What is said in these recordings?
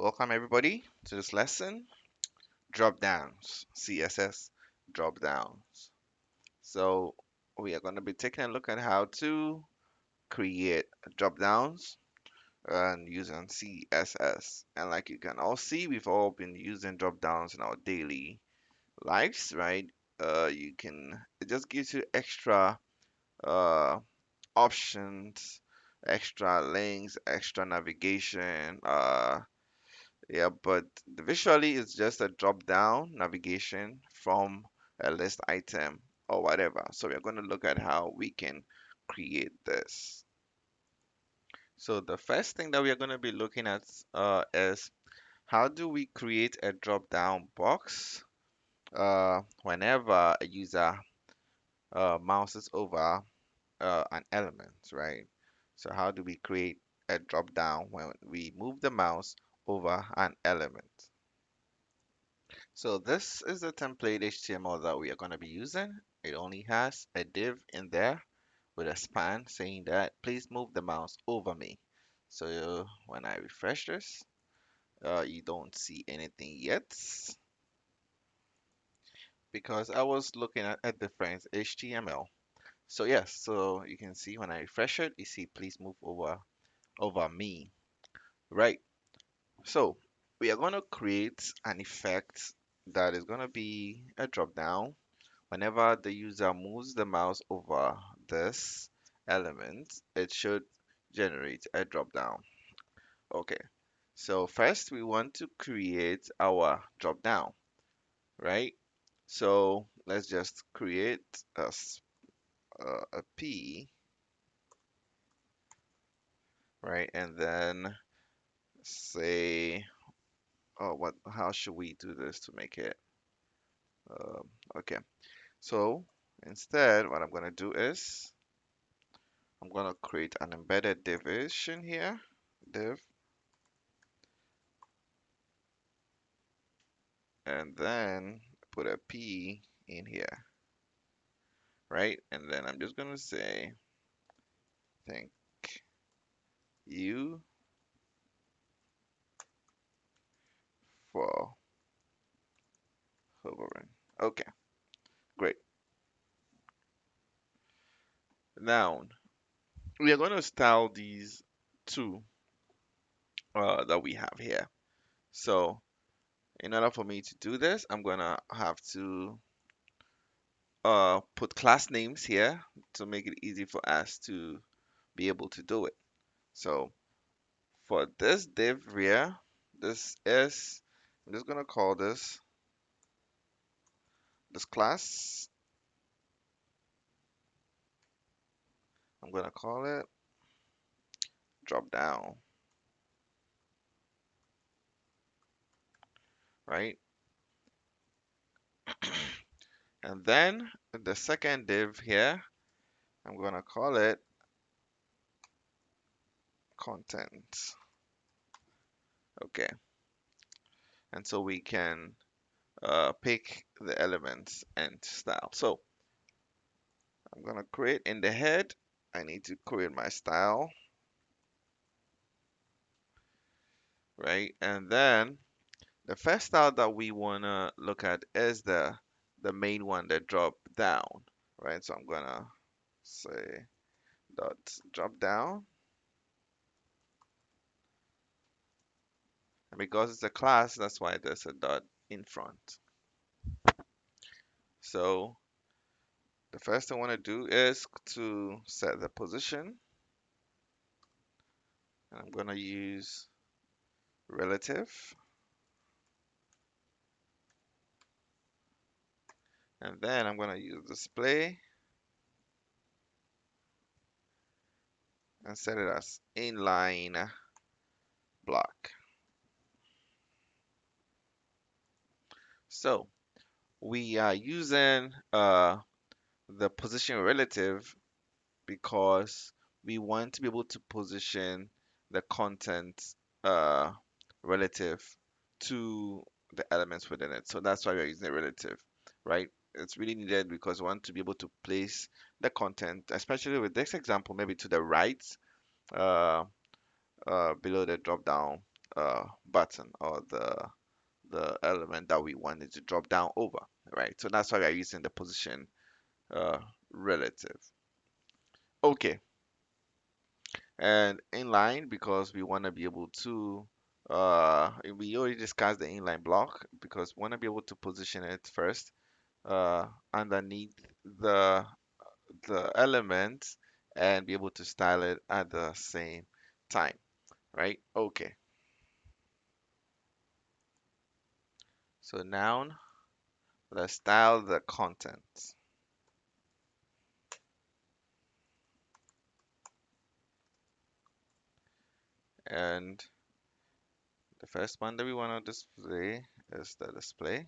Welcome everybody to this lesson, Dropdowns, CSS Dropdowns. So we are going to be taking a look at how to create dropdowns and using CSS. And like you can all see, we've all been using dropdowns in our daily lives, right? It just gives you extra uh, options, extra links, extra navigation, yeah, but visually it's just a drop down navigation from a list item or whatever. So we're going to look at how we can create this. So the first thing that we are going to be looking at is how do we create a drop down box whenever a user mouses over an element, right? So how do we create a drop down when we move the mouse over an element? So this is the template HTML that we are going to be using. It only has a div in there with a span saying that please move the mouse over me. So when I refresh this, you don't see anything yet because I was looking at a different HTML. So yes, so you can see when I refresh it, you see please move over me. Right. So we are going to create an effect that is going to be a drop down. Whenever the user moves the mouse over this element, it should generate a dropdown. Okay, so first we want to create our dropdown, right? So let's just create a P, right? And then say, oh, how should we do this to make it? Um, okay, so instead, what I'm gonna do is I'm gonna create an embedded division here, div, and then put a P in here, right? And then I'm just gonna say thank you for hovering. Okay, great. Now we are gonna style these two that we have here. So in order for me to do this, I'm gonna have to put class names here to make it easy for us to be able to do it. So for this div here, this is I'm just gonna call this class. I'm gonna call it drop down, right? And then the second div here, I'm gonna call it content. Okay, and so we can pick the elements and style. So I'm gonna create in the head. I need to create my style, right? And then the first style that we wanna look at is the main one that drop down, right? So I'm gonna say dot drop down, and because it's a class, that's why there's a dot in front. So the first thing I want to do is to set the position. And I'm going to use relative. And then I'm going to use display and set it as inline block. So we are using the position relative because we want to be able to position the content uh, relative to the elements within it. So that's why we're using a relative, right? It's really needed because we want to be able to place the content, especially with this example, maybe to the right, uh, below the drop down button or the element that we wanted to drop down over, right? So that's why we are using the position uh, relative. Okay, and inline because we want to be able to we already discussed the inline block because we want to be able to position it first underneath the the element and be able to style it at the same time, right? Okay, so now let's style the content. And the first one that we want to display is the display.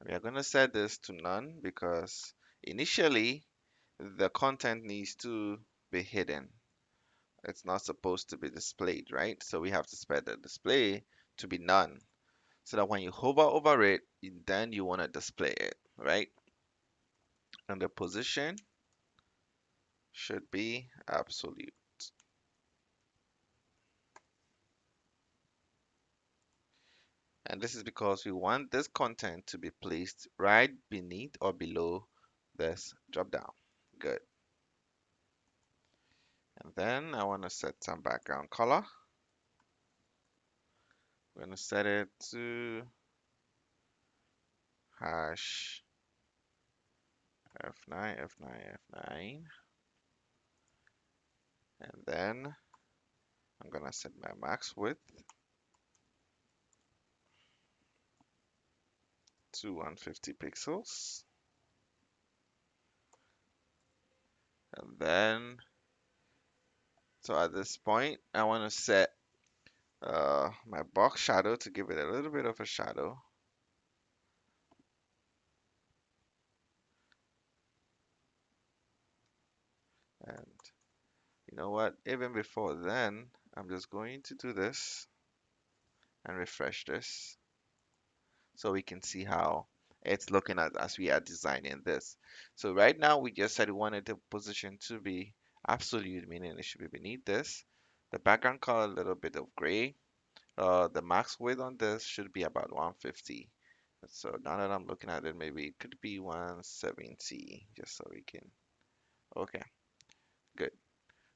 We are going to set this to none because initially the content needs to be hidden. It's not supposed to be displayed, right? So we have to set the display to be none so that when you hover over it, then you want to display it, right? And the position should be absolute. And this is because we want this content to be placed right beneath or below this drop down. Good. And then I want to set some background color. We're going to set it to hash F9, F9, F9. And then I'm going to set my max width to 150 pixels. And then, so at this point, I want to set my box shadow to give it a little bit of a shadow. And you know what? Even before then, I'm just going to do this and refresh this so we can see how it's looking at as we are designing this. So right now we just said we wanted the position to be absolute, meaning it should be beneath this. The background color, a little bit of gray. The max width on this should be about 150. So now that I'm looking at it, maybe it could be 170, just so we can. Okay, good.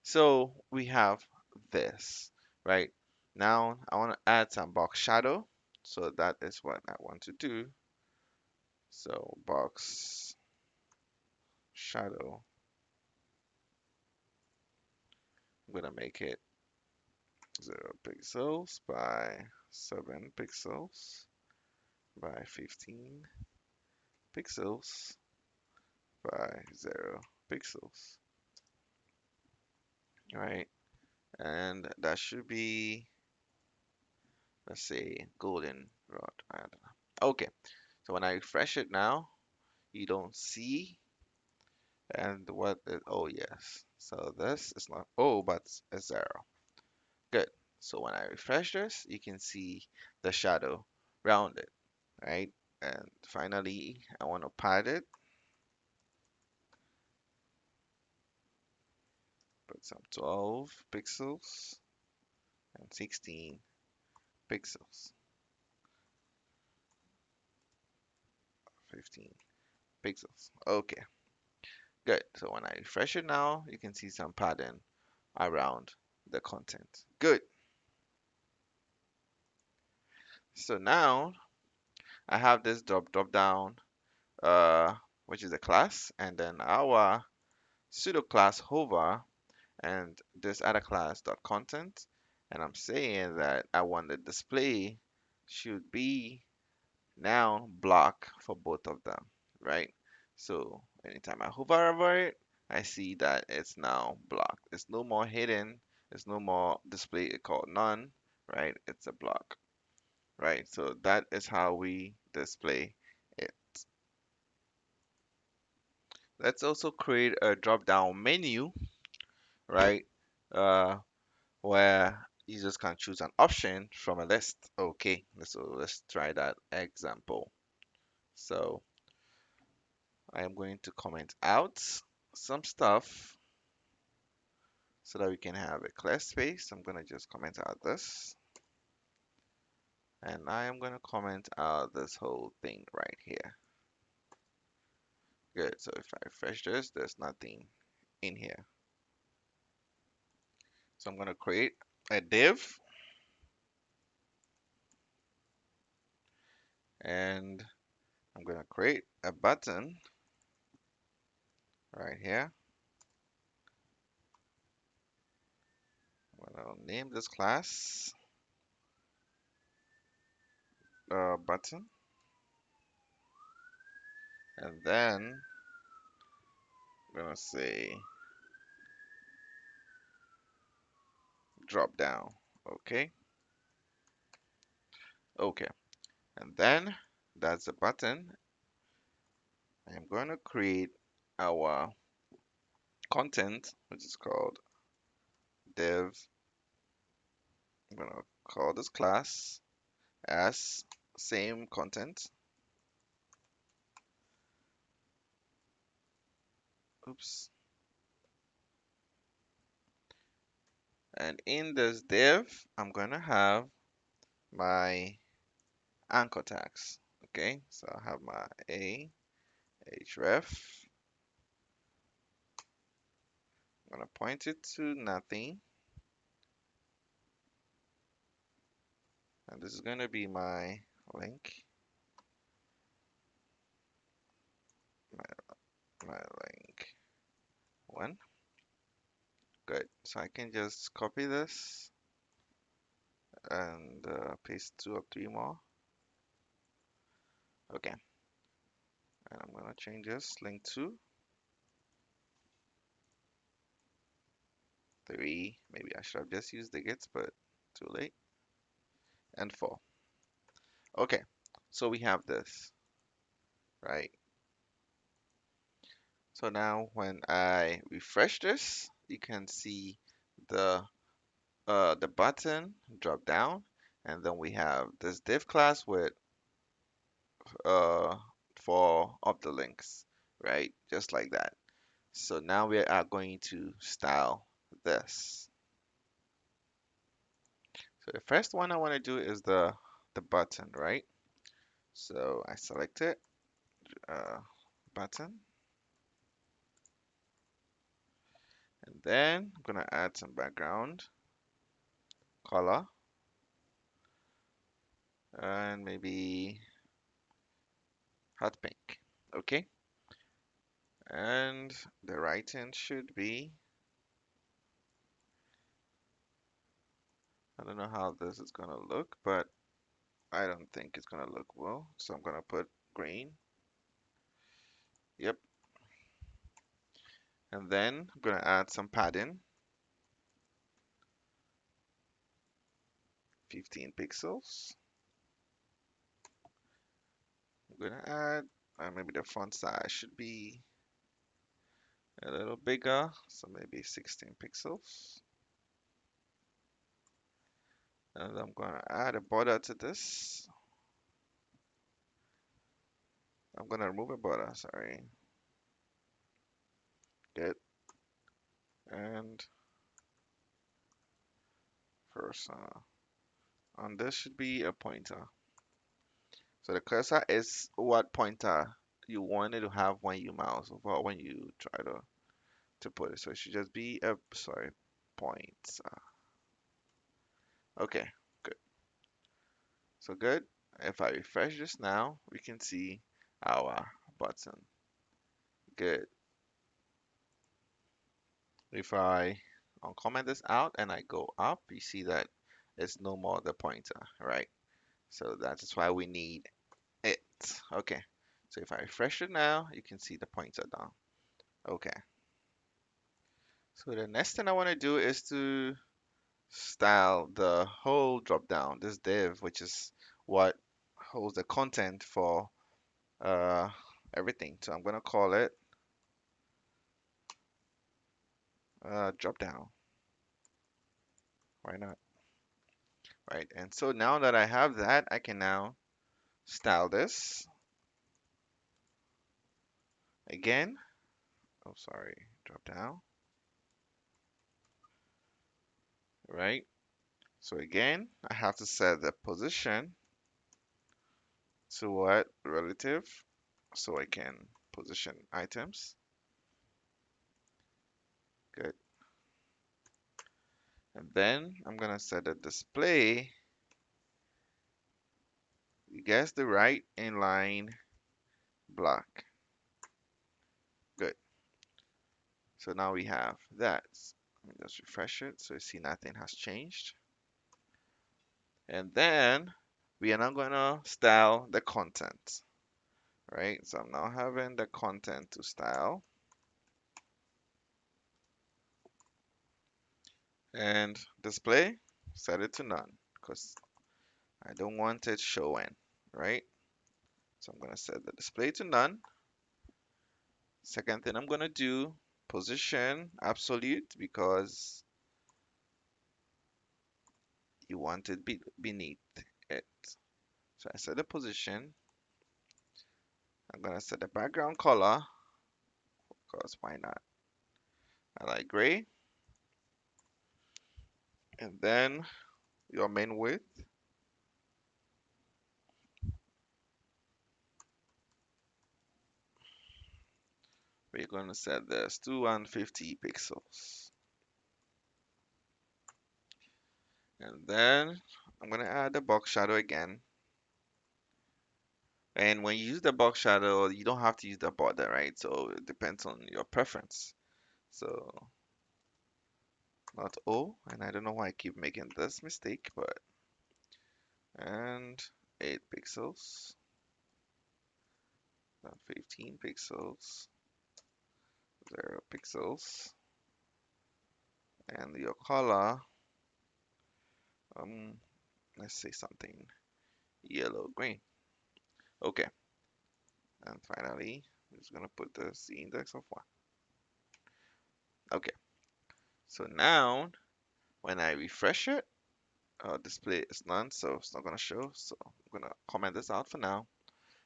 So we have this, right? Now I want to add some box shadow. So that is what I want to do. So box shadow, I'm gonna make it 0 pixels by 7 pixels by 15 pixels by 0 pixels. All right, and that should be, let's say, golden rod. I don't know. Okay, so when I refresh it now, you don't see, and what is, oh yes, so this is not, oh, but it's 0. Good. So when I refresh this, you can see the shadow around it, right? And finally, I want to pad it, put some 12 pixels and 16 pixels, 15 pixels. Okay, good. So when I refresh it now, you can see some pattern around the content. Good. So now I have this drop down, uh, which is a class, and then our pseudo class hover and this other class dot content, and I'm saying that I want the display should be now block for both of them, right? So anytime I hover over it, I see that it's now blocked. It's no more hidden. It's no more display called none, right? It's a block, right? So that is how we display it. Let's also create a drop down menu, right? Uh, where users can choose an option from a list. Okay, so let's try that example. So I am going to comment out some stuff so that we can have a clear space. I'm gonna just comment out this, and I am gonna comment out this whole thing right here. Good. So if I refresh this, there's nothing in here. So I'm gonna create a div, and I'm gonna create a button right here. I'm gonna name this class button, and then I'm gonna say drop down. Okay, okay, and then that's the button. I'm going to create our content, which is called div. I'm going to call this class as same content. Oops. And in this div, I'm going to have my anchor tags. Okay, so I have my a href. I'm going to point it to nothing. And this is going to be my link. My link one. Good. So I can just copy this and paste 2 or 3 more. Okay. And I'm gonna change this link to 3. Maybe I should have just used the gets, but too late. And 4. Okay. So we have this, right? So now when I refresh this, you can see the the button drop down, and then we have this div class with uh 4 of the links, right? Just like that. So now we are going to style this. So the first one I want to do is the button, right? So I select it, uh, button, and then I'm gonna add some background color and maybe hot pink. Okay, and the writing should be, I don't know how this is gonna look, but I don't think it's gonna look well. So I'm gonna put green. Yep. And then I'm gonna add some padding, 15 pixels. I'm gonna add maybe the font size should be a little bigger, so maybe 16 pixels. And I'm gonna add a border to this. I'm gonna remove a border, sorry. Good. And first, on this should be a pointer. So the cursor is what pointer you wanted to have when you mouse or when you try to put it. So it should just be a, sorry, point. Okay, good. So good. If I refresh this now, we can see our button. Good. If I uncomment this out and I go up, you see that it's no more the pointer, right? So that's why we need it. Okay. So if I refresh it now, you can see the pointer down. Okay. So the next thing I want to do is to style the whole drop down, this div, which is what holds the content for uh, everything. So I'm gonna call it drop down. Why not? Right. And so now that I have that, I can now style this again. Oh, sorry, drop down, right? So again, I have to set the position to what? Relative, so I can position items. Good. And then I'm gonna set the display. You guessed the right inline block. Good. So now we have that. Let me just refresh it so you see nothing has changed. And then we are now gonna style the content, right? So I'm now having the content to style and display, set it to none because I don't want it showing, right? So I'm gonna set the display to none. Second thing I'm gonna do, position absolute because you want it beneath it. So I set the position. I'm gonna set the background color because why not? I like gray. And then your main width. We're going to set this to 150 pixels. And then I'm going to add the box shadow again. And when you use the box shadow, you don't have to use the border, right? So it depends on your preference. So not O, and I don't know why I keep making this mistake, but and 8 pixels, 15 pixels, 0 pixels, and your color, um, let's say something yellow green. Okay, and finally, I'm just gonna put the C index of 1. Okay, so now when I refresh it, display is none, so it's not gonna show. So I'm gonna comment this out for now,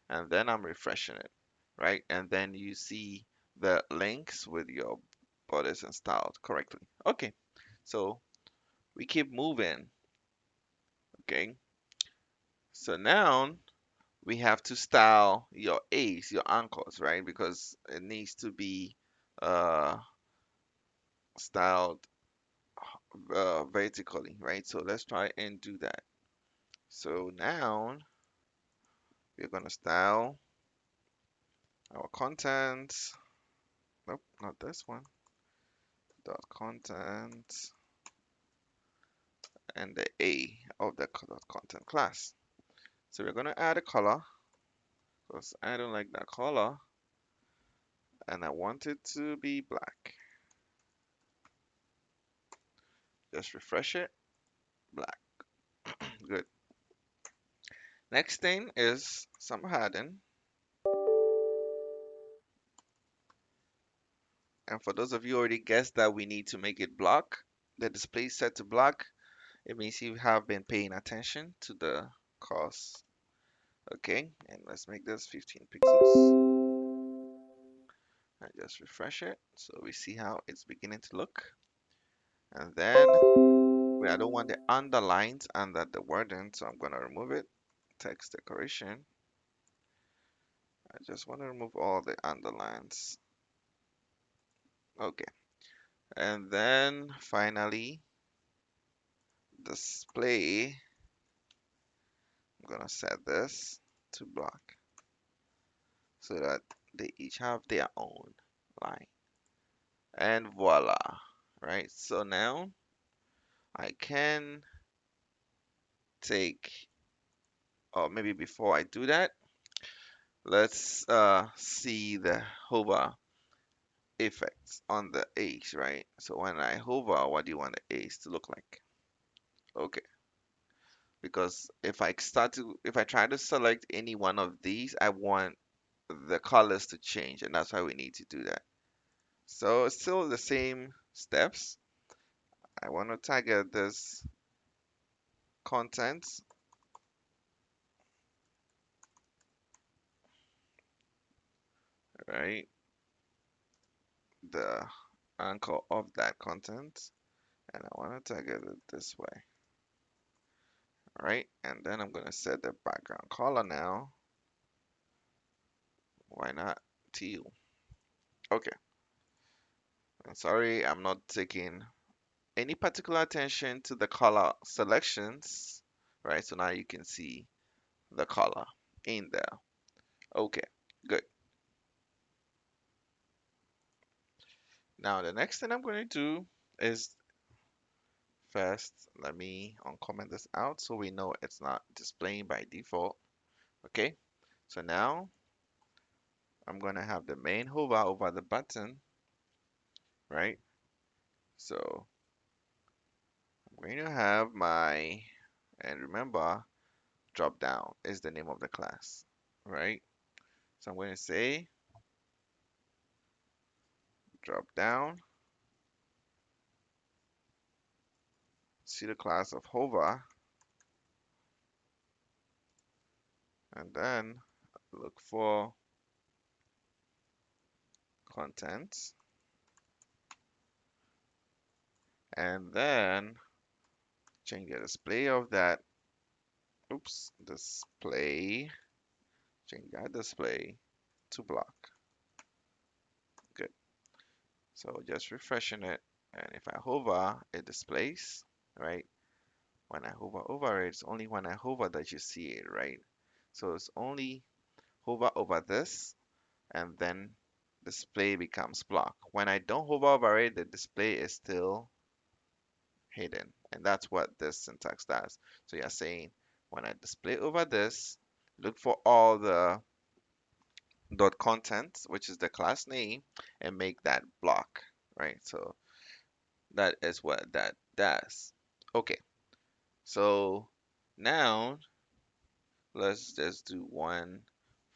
and then I'm refreshing it, right? And then you see the links with your borders installed correctly. Okay, so we keep moving. Okay, so now we have to style your A's, your anchors, right? Because it needs to be uh, styled vertically, right? So let's try and do that. So now we're gonna style our content. Nope, not this one. Dot content and the A of the dot content class. So we're gonna add a color because I don't like that color and I want it to be black. Just refresh it, black. Good. Next thing is some heading. And for those of you already guessed that we need to make it block, the display set to block, it means you have been paying attention to the course. Okay, and let's make this 15 pixels. And just refresh it so we see how it's beginning to look. And then I don't want the underlines under the wording, so I'm gonna remove it. Text decoration. I just want to remove all the underlines. Okay, and then finally display. I'm gonna set this to block so that they each have their own line. And voila, right? So now I can take, or maybe before I do that, let's see the hover effects on the A's, right? So when I hover, what do you want the A's to look like? Okay, because if I try to select any one of these, I want the colors to change, and that's why we need to do that. So it's still the same steps. I want to target this content, right? the anchor of that content, and I want to target it this way. All right, and then I'm gonna set the background color now. Why not teal? Okay. I'm sorry, I'm not taking any particular attention to the color selections. Right, so now you can see the color in there. Okay, good. Now the next thing I'm going to do is first, let me uncomment this out so we know it's not displaying by default. Okay, so now I'm going to have the main hover over the button, right? So I'm going to have my, and remember, drop down is the name of the class, right? So I'm going to say drop down, see the class of hover, and then look for content, and then change the display of that. Oops, display. Change that display to block. Good. So just refreshing it, and if I hover, it displays, right? When I hover over it, it's only when I hover that you see it, right? So it's only hover over this, and then display becomes block. When I don't hover over it, the display is still hidden. And that's what this syntax does. So you're saying when I display over this, look for all the dot content, which is the class name, and make that block, right? So that is what that does. Okay, so now let's just do one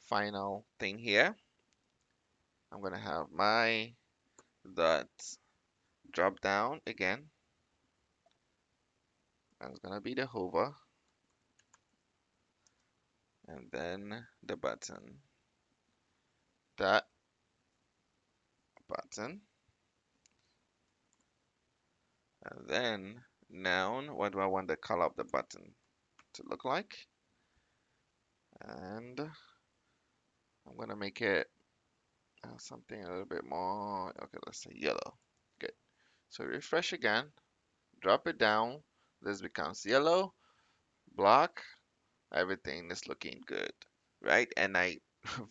final thing here. I'm gonna have my dot drop down again, and it's gonna be the hover, and then the button, that button, and then noun. What do I want the color of the button to look like? And I'm gonna make it something a little bit more. Okay, let's say yellow. Good. So refresh again, drop it down. This becomes yellow, block. Everything is looking good, right? And I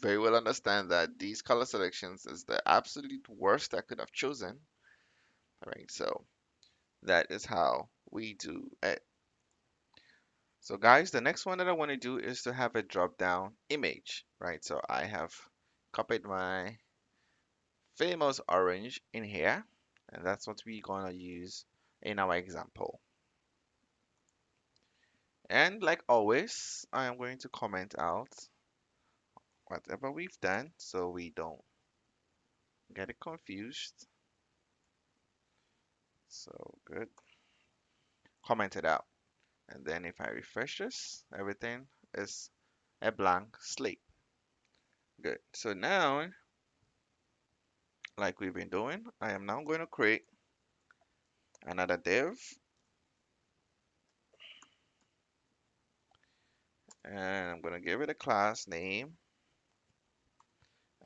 very well understand that these color selections is the absolute worst I could have chosen. All right, so that is how we do it. So guys, the next one that I want to do is to have a drop down image, right? So I have copied my famous orange in here, and that's what we're gonna use in our example. And like always, I am going to comment out whatever we've done so we don't get it confused. So good. Comment it out. And then if I refresh this, everything is a blank slate. Good. So now, like we've been doing, I am now going to create another div, and I'm going to give it a class name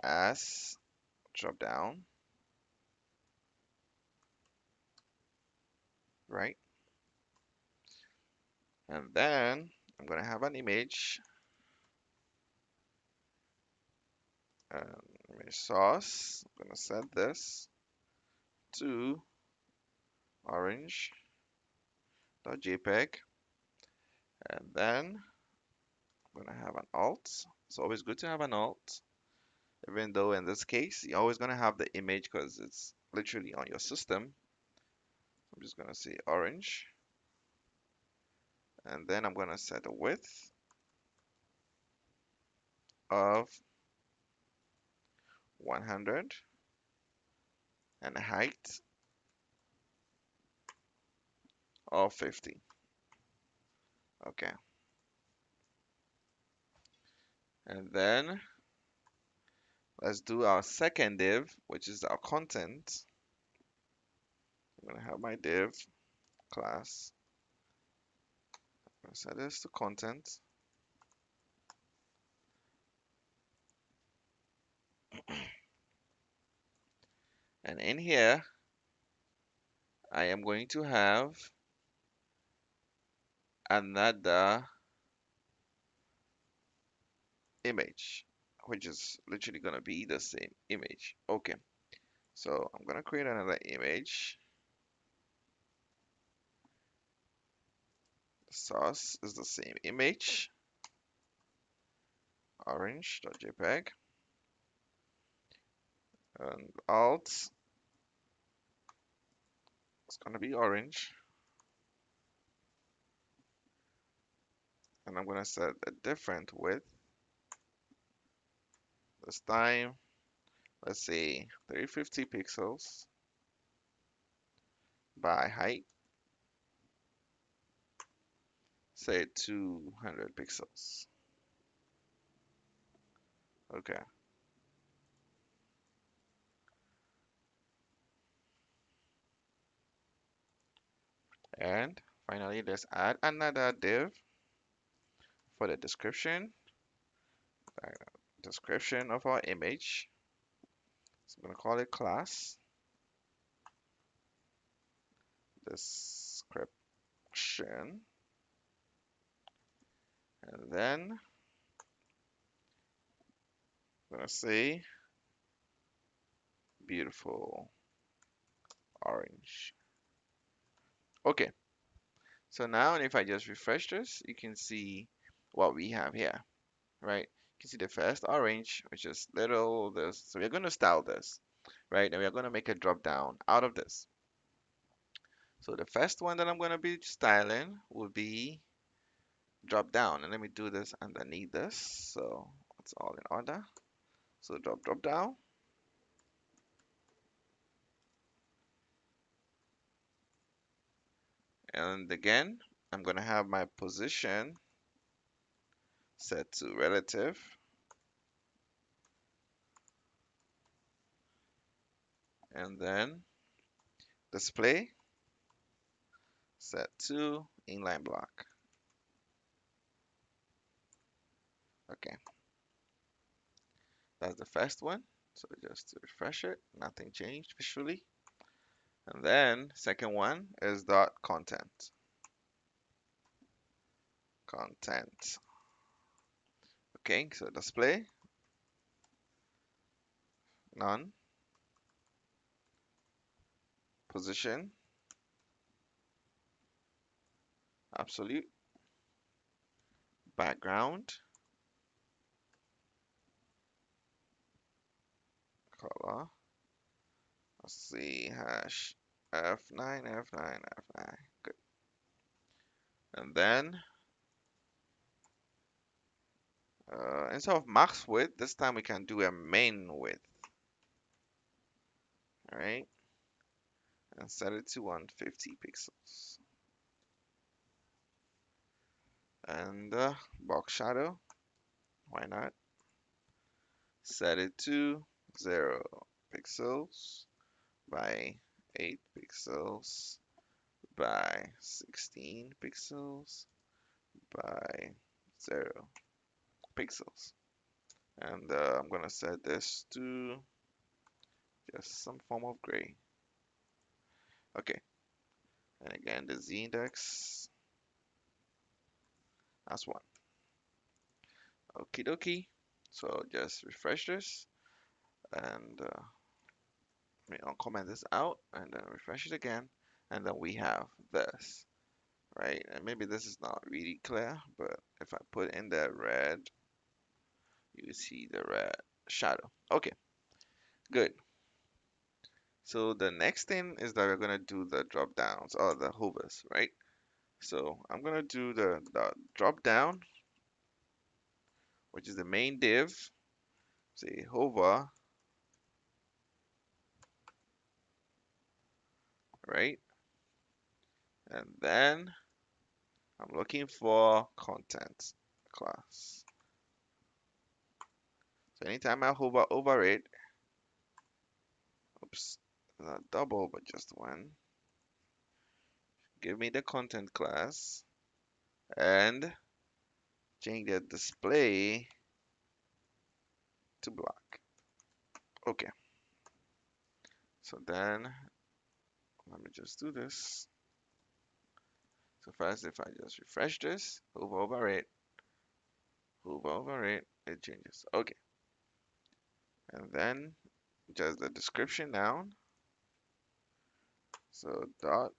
as dropdown, right? And then I'm going to have an image, image source. I'm going to set this to orange.jpg, and then I'm going to have an alt. It's always good to have an alt, even though in this case, you're always going to have the image because it's literally on your system. I'm just going to say orange, and then I'm going to set a width of 100 and a height of 50. Okay, and then Let's do our second div, which is our content. I'm gonna have my div class. I'm gonna set this to content. And in here, I am going to have another image, which is literally gonna be the same image. Okay, so I'm gonna create another image. The source is the same image, orange.jpg, and alt is gonna be orange, and I'm gonna set a different width. This time, let's say 350 pixels by height, say 200 pixels. Okay, and finally, let's add another div for the description. uh, Description of our image. So I'm gonna call it class description, and then I'm gonna say beautiful orange. Okay, so now if I just refresh this, you can see what we have here, right? You can see the first orange, which is little this. So we're gonna style this, right? And we're gonna make a drop down out of this. So the first one that I'm gonna be styling will be drop down. And let me do this underneath this. So it's all in order. So drop down. And again, I'm gonna have my position set to relative. And then display set to inline block. Okay, that's the first one. So just to refresh it, nothing changed visually. And then second one is dot content. Content. Okay, so display none, position absolute, background color. Let's see, hash F9, F9, F9. Good. And then instead of max width, this time we can do a main width. All right, and set it to 150 pixels. And box shadow, why not? Set it to 0 pixels by 8 pixels by 16 pixels by 0 pixels. And I'm gonna set this to just some form of gray. Okay, and again the z index as 1. Okie dokie. So just refresh this and let me uncomment this out and then refresh it again, and then we have this, right? And maybe this is not really clear, but if I put in the red, you see the red shadow. Okay, good. So the next thing is that we're gonna do the drop downs or the hovers, right? So I'm gonna do the drop down, which is the main div. Say hover, right? And then I'm looking for content class. So anytime I hover over it, oops, not double, but just one, give me the content class and change the display to black. Okay, so then let me just do this. So first, if I just refresh this, hover over it, it changes. Okay, and then just the description down. So dot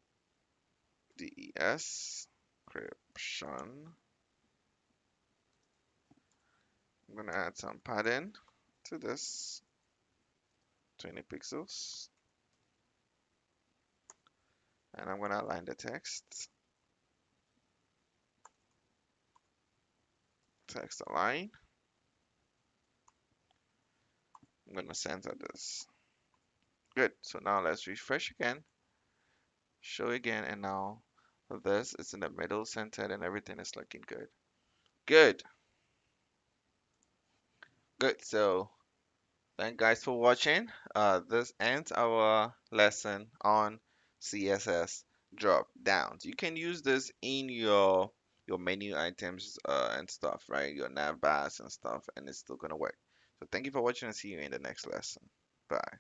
description. I'm gonna add some padding to this, 20 pixels, and I'm gonna align the text align. I'm gonna center this. Good. So now let's refresh again, show again, and now this is in the middle, centered, and everything is looking good. Good. Good. So thank guys for watching. This ends our lesson on CSS drop downs. You can use this in your menu items and stuff, right? Your nav bars and stuff, and it's still gonna work. So thank you for watching and see you in the next lesson. Bye.